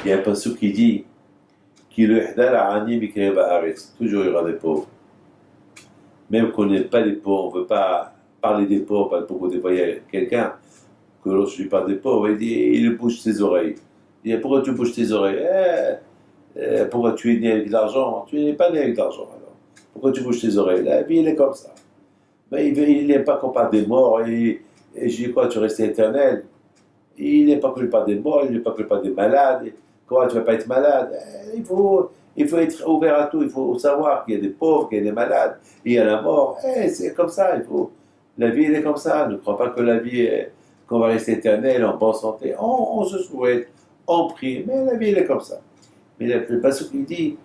Il y a un passage qui dit qu'il toujours il y aura des pauvres. Même qu'on n'aime pas les pauvres, on ne veut pas parler des pauvres, parce que beaucoup de fois, il y a quelqu'un que lorsque je lui parle des pauvres, il bouge ses oreilles. Il dit pourquoi tu bouges tes oreilles pourquoi tu es né avec de l'argent? Tu n'es pas né avec de l'argent alors. Pourquoi tu bouges tes oreilles? La vie, elle est comme ça. Mais il n'aime pas qu'on parle des morts. Et je dis quoi, tu restes éternel? Il n'aime pas que je parle des morts, il n'aime pas que je parle des malades. Comment tu ne vas pas être malade? Il faut être ouvert à tout. Il faut savoir qu'il y a des pauvres, qu'il y a des malades, il y a la mort. C'est comme ça. La vie, elle est comme ça. Ne crois pas que la vie, qu'on va rester éternel, en bonne santé. On se souhaite, on prie, mais la vie, elle est comme ça. Mais le passage qui dit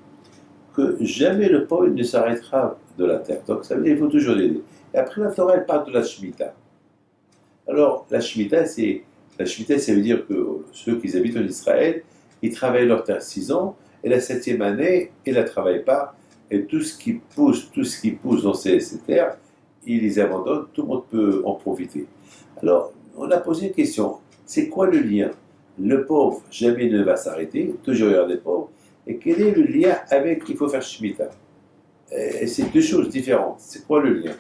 que jamais le pauvre ne s'arrêtera de la terre. Donc ça veut dire qu'il faut toujours l'aider. Et après, la Torah, elle parle de la Shemitah. Alors, la Shemitah, ça veut dire que ceux qui habitent en Israël, ils travaillent leur terre 6 ans, et la 7e année, ils ne la travaillent pas, et tout ce qui pousse dans ces terres, ils les abandonnent, tout le monde peut en profiter. Alors, on a posé une question, c'est quoi le lien? Le pauvre, jamais ne va s'arrêter, toujours il y aura des pauvres, et quel est le lien avec il faut faire Shemitah? Et c'est deux choses différentes, c'est quoi le lien?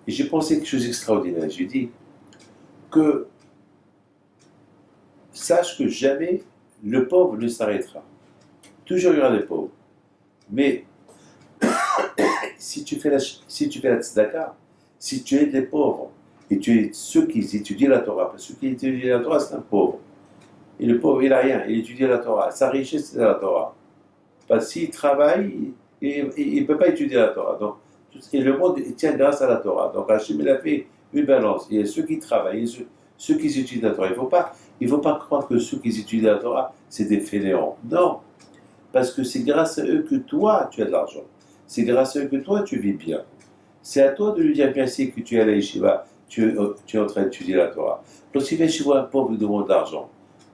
Et j'ai pensé quelque chose d'extraordinaire, j'ai dit que sache que jamais le pauvre ne s'arrêtera. Toujours il y aura des pauvres. Mais si tu fais la tzedaka, si tu aides les pauvres, et tu es ceux qui étudient la Torah, parce que ceux qui étudient la Torah, c'est un pauvre. Et le pauvre, il n'a rien, il étudie la Torah. Sa richesse, c'est la Torah. Parce que s'il travaille, il ne peut pas étudier la Torah. Donc, et le monde tient grâce à la Torah. Donc Hachem, il a fait une balance. Il y a ceux qui travaillent, ceux qui étudient la Torah. Il ne faut pas croire que ceux qui étudient la Torah, c'est des fainéants. Non. Parce que c'est grâce à eux que toi, tu as de l'argent. C'est grâce à eux que toi, tu vis bien. C'est à toi de lui dire merci que tu es à la yeshiva, tu es en train d'étudier la Torah. Lorsqu'il vient chez un pauvre qui demande de l'argent,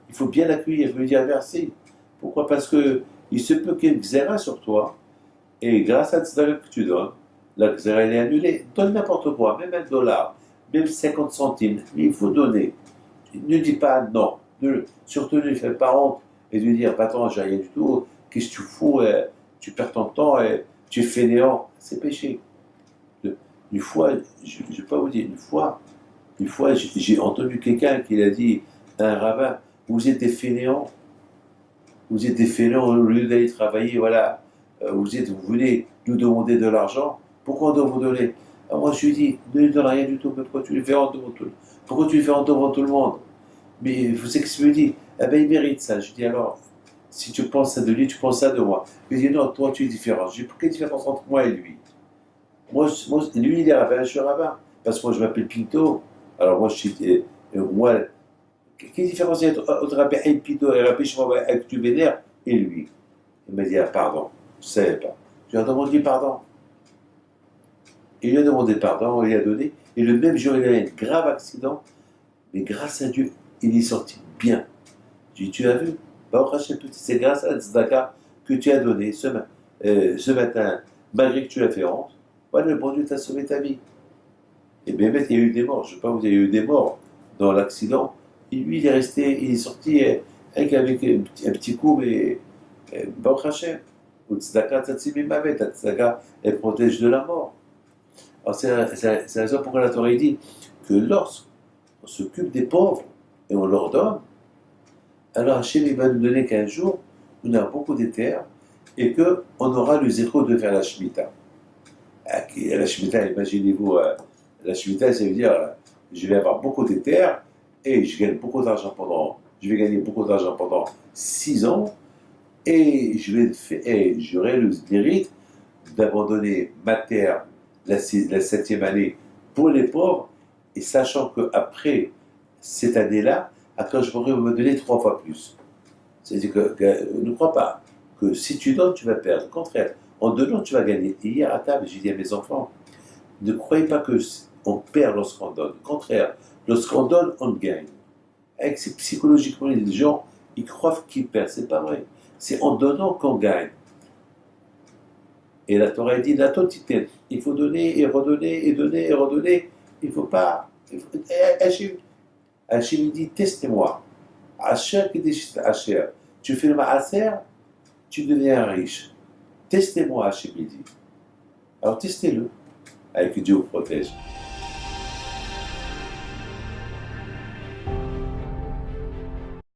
il faut bien l'accueillir, il faut lui dire merci. Pourquoi? Parce que il se peut qu'il y ait une xéra sur toi, et grâce à ce que tu donnes, la xéra elle est annulée. Donne n'importe quoi, même $1, même 50 centimes, mais il faut donner. Ne dis pas non. Surtout ne lui fais pas honte et de lui dire, patron, j'ai rien du tout, qu'est-ce que tu fous, tu perds ton temps, tu es fainéant. C'est péché. Une fois, je ne vais pas vous dire, une fois j'ai entendu quelqu'un qui a dit à un rabbin, vous êtes des fainéants, au lieu d'aller travailler, voilà, vous venez nous demander de l'argent, pourquoi on doit vous donner? Alors moi je lui dis, ne lui donne rien du tout, mais pourquoi tu lui fais honte devant tout le monde? Pourquoi tu lui fais honte devant tout le monde? Mais vous savez ce que je me dis? Eh bien il mérite ça. Je dis alors, si tu penses ça de lui, tu penses ça de moi. Il dit non, toi tu es différent. Je dis, quelle différence entre moi et lui? Lui il est rabbin, je suis rabbin. Parce que moi je m'appelle Pinto. Alors moi je suis. Moi, quelle différence il y a entre Rabbi Haïm Pinto et Rabbi Shimon que tu vénères et lui? Il m'a dit, ah pardon, je ne savais pas. Je lui ai demandé pardon. Il lui a demandé pardon, il a donné. Et le même jour, il a eu un grave accident. Mais grâce à Dieu, il est sorti bien. Je dis, tu as vu? C'est grâce à la tzedaka que tu as donné ce matin, malgré que tu l'as fait honte. Voilà, le bon Dieu t'a sauvé ta vie. Et bien, il y a eu des morts. Je ne sais pas, vous avez eu des morts dans l'accident. Et lui, il est sorti avec un petit coup, mais Baruch Hashem. Ou tzedaka tzatzim imavet. La tzedaka, elle protège de la mort. Alors, c'est la raison pourquoi la Torah dit que lorsqu'on s'occupe des pauvres et on leur donne, alors Hachem il va nous donner qu'un jour, on a beaucoup de terres et qu'on aura le zéro de faire la Shemitah. La Shemitah, imaginez-vous, la Shemitah, ça veut dire je vais avoir beaucoup de terres et je vais gagner beaucoup d'argent pendant 6 ans et j'aurai le mérite d'abandonner ma terre la 7e année pour les pauvres, et sachant qu'après cette année-là, quand je pourrais me donner 3 fois plus. C'est-à-dire que ne crois pas que si tu donnes, tu vas perdre. Au contraire, en donnant, tu vas gagner. Et hier à table, j'ai dit à mes enfants, ne croyez pas qu'on perd lorsqu'on donne. Au contraire, lorsqu'on donne, on gagne. C'est psychologiquement, les gens, ils croient qu'ils perdent. C'est pas vrai. C'est en donnant qu'on gagne. Et la Torah dit, la totité, il faut donner et redonner et donner et redonner. Il ne faut pas. Hachem dit, testez-moi. Asher qui dit Asher. Tu fais le maaser, tu deviens riche. Testez-moi, Hachem dit. Alors testez-le, avec que Dieu vous protège.